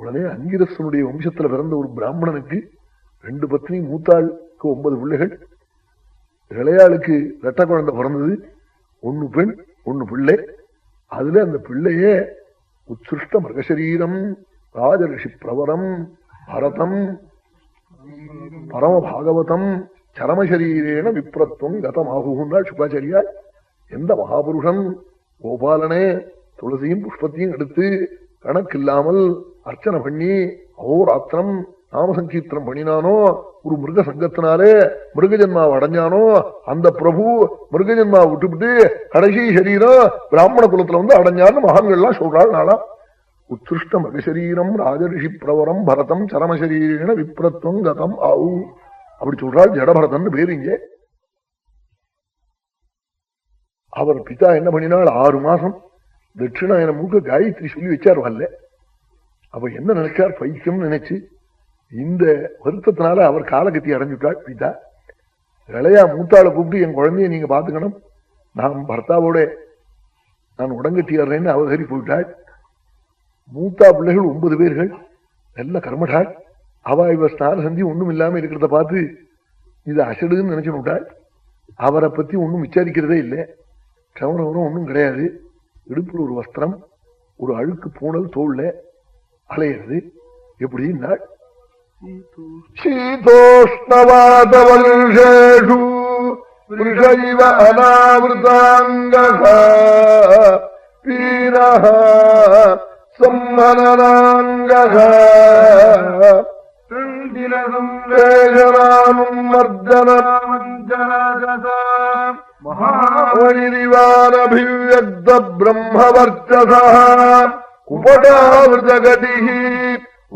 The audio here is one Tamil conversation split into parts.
உடனே அங்கிரசனுடைய வம்சத்துல பிறந்த ஒரு பிராமணனுக்கு 2 பத்னி, மூத்தாளுக்கு 9 பிள்ளைகள், இளையாளுக்கு ரெட்ட குழந்தை பிறந்தது, 1 பெண் 1 பிள்ளை. அதுல அந்த பிள்ளையே உத்ஸ்ருஷ்ட மிருகசரீரம் ராஜரிஷி பிரவரம் பரதம் பரம பாகவதம் சரமசரீரேன விப்ரத்வம் கதமாகுன்னாள் சுகாச்சாரியால். எந்த மகாபுருஷன் கோபாலனே துளசியும் புஷ்பத்தையும் எடுத்து கணக்கில்லாமல் அர்ச்சனை பண்ணி அஹோராத்திரம் நாம சங்கீர்த்தனம் பண்ணினானோ, ஒரு மிருக சங்கத்தினாலே மிருகஜன்மாவை அடைஞ்சானோ, அந்த பிரபு மிருகஜன்மாவை விட்டுவிட்டு கடைசி சரீரம் பிராமண குலத்துல வந்து அடைஞ்சான்னு மகான்கள்லாம் சொல்றாள். நாளா உத்ருஷ்ட மிருகசரீரம் ராஜரிஷி பிரவரம் பரதம் சரமசரீரேன விப்ரத்வம் கதம் ஆவு அப்படி சொல்றாள். ஜடபரதன் பேரு. இங்கே அவர் பிதா என்ன பண்ணினாள், 6 மாசம் தட்சிணாயன மூக்க காயத்ரி சொல்லி வச்சார். வரல. அப்ப என்ன நினைச்சார், பைத்தியம் நினைச்சு இந்த வருத்தத்தினால அவர் காலகத்தி அடைஞ்சுட்டாள் பிதா. இளையா மூத்தாளை கூப்பிட்டு என் குழந்தைய நீங்க பாத்துக்கணும், நான் பர்த்தாவோட நான் உடங்கட்டியறேன்னு அவகரி போயிட்டாள். மூத்தா பிள்ளைகள் 9 பேர்கள் நல்ல கர்மட்டாள். அவ இவ ஸ்நான சந்தி ஒண்ணும் இல்லாம இருக்கிறத பார்த்து இது அசடுன்னு நினைச்சு விட்டாள். அவரை பத்தி ஒன்னும் விசாரிக்கிறதே இல்லை. கவனம் ஒன்றும் கிடையாது. இடுப்புல ஒரு வஸ்திரம், ஒரு அழுக்கு பூணல் தோல்ல அலையிறது. எப்படின்னா சீதோஷ்ணவாதவர்ஷேஷு புருஷைவ அநாவிருதாங்கஹ பீரஹ சம்மனனாங்கஹ வேஷனானும் மர்ஜனமஞ்சனஜதாம் மகாவனிரிவானபிவ்யக்த பிரம்மவர்ச்சசா உபடாவிருதகதிஹ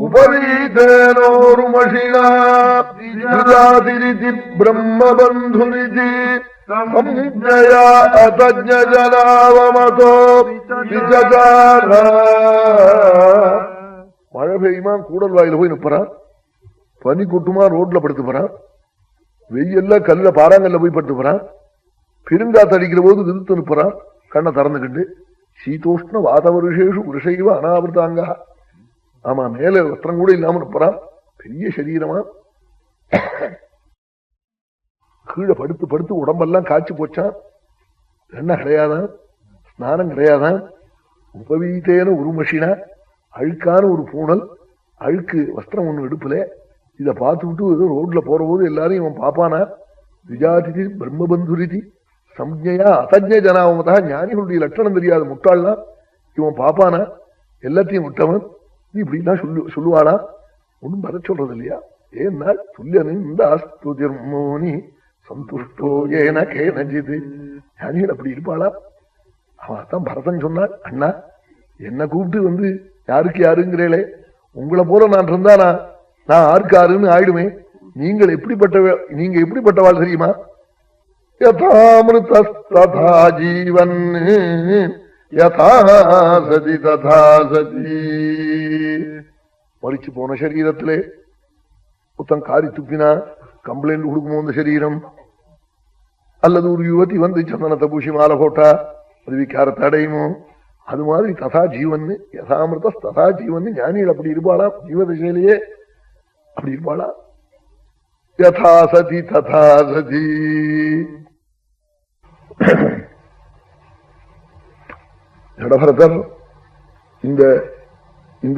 உபவீதேனோருமஷிணாதிரிதி பிரம்மபந்துரிதி சம்ஜயா அதஜ்ஞஜனாவமதோ விசஜார. மழை பெய்யுமா, கூடல் வாயில போய் நிற்பறான். பனி கொட்டுமா, ரோட்ல படுத்து போறான். வெயில்ல கல்ல பாறாங்கல்ல போய் படுத்து போறான். பெருங்காத்து அடிக்கிற போது விருத்து நிற்பறான் கண்ணை திறந்துக்கிட்டு. சீதோஷ்ண வாதவருஷேஷு புருஷைவ அனாவிருதாங்க. ஆமா, மேல வஸ்திரம் கூட இல்லாம நிற்பறான். பெரிய சரீரமா கீழே படுத்து படுத்து உடம்பெல்லாம் காய்ச்சி போச்சான். என்ன கிடையாதான், ஸ்நானம் கிடையாதான். உபவீத்தேன ஒரு மஷினா, அழுக்கான ஒரு பூணல், அழுக்கு வஸ்திரம் ஒண்ணு எடுப்புல. இதை பார்த்துக்கிட்டு ஏதோ ரோட்ல போற போது எல்லாரும் இவன் பாப்பானா. விஜாதிதி பிரம்மபந்துரிதி சம்ஜையா அசஜ்ஞ ஜனாவமதா. ஞானிகளுடைய லட்சணம் தெரியாத முட்டாள்லாம் இவன் பாப்பானா. எல்லாத்தையும் விட்டவன் இப்படிலாம் சொல்லுவாளா. ஒன்னும் வர சொல்றது இல்லையா. ஏன்னா துல்லியனி சந்துஷ்டோ ஏன கேனஜிது. ஞானிகள் அப்படி இருப்பாளா. அவன் பரதன் சொன்னான், அண்ணா என்ன கூப்பிட்டு வந்து யாருக்கு யாருங்கிறேளே, உங்களை போல நான் இருந்தானா நான் ஆருக்கு ஆறுன்னு ஆயிடுமே. நீங்க எப்படிப்பட்டவாள் தெரியுமா. யதாமிருதா ஜீவன் யதா சதி ததா சதி. மறிச்சு போன சரீரத்திலே புத்தம் காரி துப்பினா கம்ப்ளைண்ட் கொடுக்குமோ அந்த சரீரம். அல்லது ஒரு யுவதி வந்து சந்தனத்தை பூசி மாலை போட்டா அது விக்காரத்தை அடையுமோ. அது மாதிரி ததா ஜீவன் யதாமிருத ததா ஜீவன். ஞானிகள் அப்படி இருப்பாளாம். ஜீவதசையிலேயே அப்படி இருப்பாளா. யதா சதி ததா சதி. ஜடபரதர் இந்த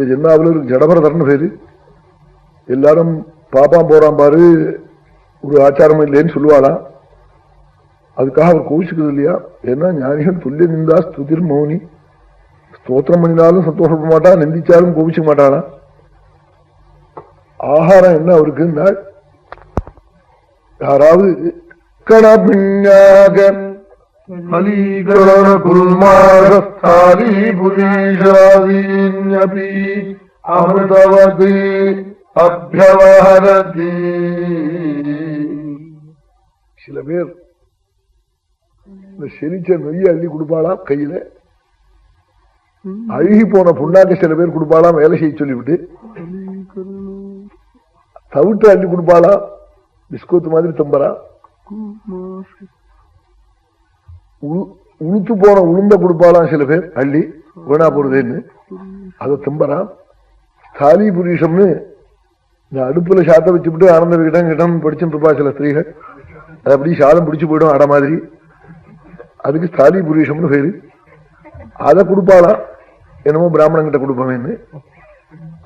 ஜென்மாவில் ஜடபரதர்னு பேரு. எல்லாரும் பாப்பாம் போறான் பாரு, ஒரு ஆச்சாரம் இல்லைன்னு சொல்லுவாளாம். அதுக்காக அவர் கோவிச்சுக்கிறது இல்லையா. ஏன்னா ஞானிகள் துல்லிய நிந்தா ஸ்துதிர் மௌனி. ஸ்தோத்திரம் பண்ணினாலும் சந்தோஷப்பட மாட்டா, நிந்திச்சாலும் கோபிச்சுக்க மாட்டானா. ஆகாரம் என்ன அவருக்கு, யாராவது கணபிஞாக அமிர்தவதி அப்யவஹரதி. சில பேர் இந்த செரிச்ச நொய்ய அள்ளி கொடுப்பாளாம் கையில. அழுகி போன புண்ணாக்க சில பேர் கொடுப்பாளாம் வேலை செய்ய சொல்லிவிட்டு. தவிட்டு அள்ளி கொடுப்பாளா, பிஸ்கோத்து மாதிரி தம்பரா. உளுத்து போன உளுந்த கொடுப்பாளாம் சில பேர் அள்ளி, வீணா போறதுன்னு அதை தம்பரா. ஸ்தாலி புரீஷம்னு இந்த அடுப்புல சாத்த வச்சுட்டு ஆனந்த விகிடம் கிடம் படிச்சுட்டு இருப்பா சில ஸ்திரீகள். அது அப்படி சாதம் பிடிச்சு போயிடும் அடை மாதிரி. அதுக்கு ஸ்தாலி புரீஷம்னு பேரு. அதை கொடுப்பாளாம், என்னமோ பிராமணன் கிட்ட கொடுப்போமேன்னு.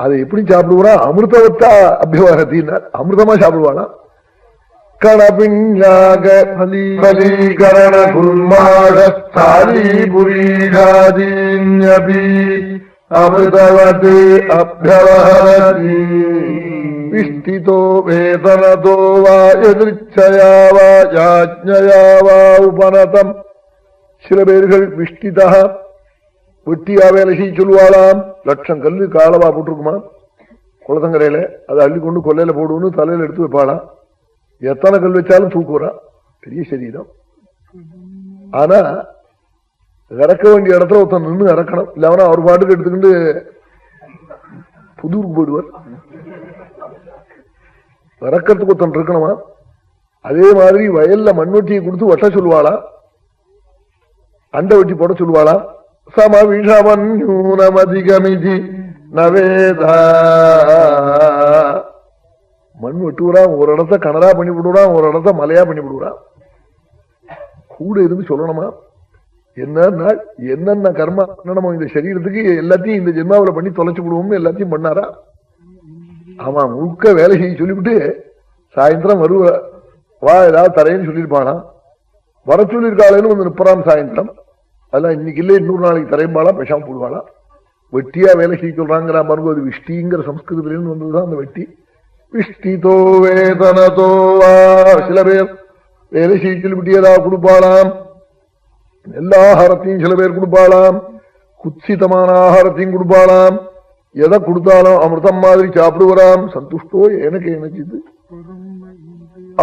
அதை எப்படி சாப்பிடுவா? அமிர்தவத்தா அபியவாகத்தின்னார். அமிர்தமா சாப்பிடுவாளாம். கணபிஞ்சாக பலீகரண குல்மாடஸ்தாலி புரீஷாதீன்யபி அமிர்தவதே அப்யவஹரதி விஷ்டிதோ வேதனதோ வா யதிருச்சயா வா யாஜ்ஞயா வா உபனதம். சில பேர்கள் விஷ்டிதா வெட்டியா வேலை செய்ய சொல்லுவாளாம். லட்சம் கல்லு காலவா போட்டிருக்குமா குளத்தங்கரையில, அதை அள்ளி கொண்டு கொல்லையில போடுவோன்னு தலையில எடுத்து வைப்பாளாம். எத்தனை கல் வச்சாலும் தூக்குறா, பெரிய சரீரம். ஆனா இறக்க வேண்டிய இடத்துல ஒருத்தன் நின்று இறக்கணும், இல்லவனா அவர் பாட்டுக்கு எடுத்துக்கிட்டு புதூருக்கு போயிடுவார். இறக்கிறதுக்கு ஒருத்தன் இருக்கணுமா. அதே மாதிரி வயல்ல மண்வெட்டியை கொடுத்து வெட்ட சொல்லுவாளா, அண்டை வெட்டி போட சொல்லுவாளா. சமவிஷமன்யூனமதிகமிதி நவேதா. மண் வெட்டுறான், ஒரு இடத்த கனரா பண்ணி விடுறான், ஒரு இடத்த மலையா பண்ணி விடுறான். கூட இருந்து சொல்லணுமா என்னென்ன கர்மா பண்ணணுமோ இந்த சரீரத்துக்கு எல்லாத்தையும் இந்த ஜென்மாவில பண்ணி தொலைச்சு விடுவோம்னு எல்லாத்தையும் பண்ணாரா. ஆமா, முழுக்க வேலை செய்ய சொல்லிவிட்டு சாயந்தரம் வருவ வா ஏதாவது தரேன்னு சொல்லியிருப்பானா. வர சொல்லியிருக்காளேன்னு வந்து நிற்பறான் சாயந்தரம். அதெல்லாம் இன்னைக்கு இல்லை, இன்னொரு நாளைக்கு தரையும்பாளா, பெஷாம போடுவாளா. வெட்டியா வேலை செய்ய சொல்றாங்கிற பாருங்க. அது விஷ்டிங்கிற சம்ஸ்கிருதத்திலிருந்து வந்ததுதான் அந்த வெட்டி. விஷ்டிதோ வேதனதோ வா. சில பேர் வேலை செய்ய சொல்லிவிட்டு ஏதாவது கொடுப்பாளாம். எல்லா ஆகாரத்தையும் சில பேர் கொடுப்பாளாம், குத்சிதமான ஆகாரத்தையும் கொடுப்பாளாம். எதை கொடுத்தாலும் அமிர்தம் மாதிரி சாப்பிடுவாராம். சந்துஷ்டோ எனக்கு இது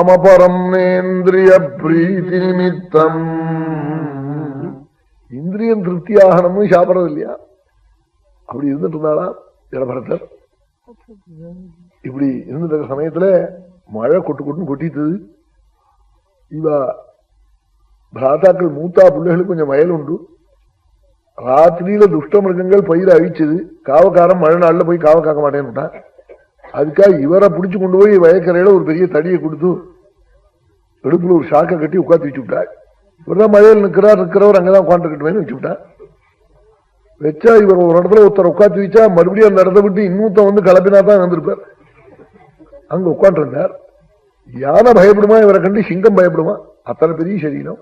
அமபரம் நேந்திரிய பிரீதி நிமித்தம். இந்திரியம் திருப்தி ஆகணும்னு சாப்பிடறது இல்லையா. அப்படி இருந்துட்டு இருந்தாளா ஜலபரத்தர். இப்படி இருந்துட்ட சமயத்துல மழை கொட்டுன்னு கொட்டித்தது. இவ பிராத்தாக்கள் மூத்தா பிள்ளைகளுக்கு கொஞ்சம் வயல் உண்டு. ராத்திரியில துஷ்ட மிருகங்கள் பயிரை அழிச்சது. காவக்காரன் மழை நாள்ல போய் காவ காக்க மாட்டேன்னு. அதுக்காக இவரை பிடிச்சு கொண்டு போய் வயக்கரையில ஒரு பெரிய தடியை கொடுத்து எடுப்புல ஒரு ஷாக்கை கட்டி உட்காந்து வச்சு விட்டார். இவர்தான் மழையில் நிற்கிறவர் அங்கதான் உட்காந்துக்கிட்டுவேன்னு வச்சு விட்டார். வச்சா இவர் ஒரு இடத்துல ஒருத்தர் உட்காந்து வச்சா மறுபடியும் அந்த இடத்த விட்டு இன்னொருத்தன் வந்து கிளப்பினா தான் வந்திருப்பார். அங்க உட்காந்து இருந்தார். யானை பயப்படுமா இவரை கண்டு, சிங்கம் பயப்படுமா, அத்தனை பெரிய சரீரம்.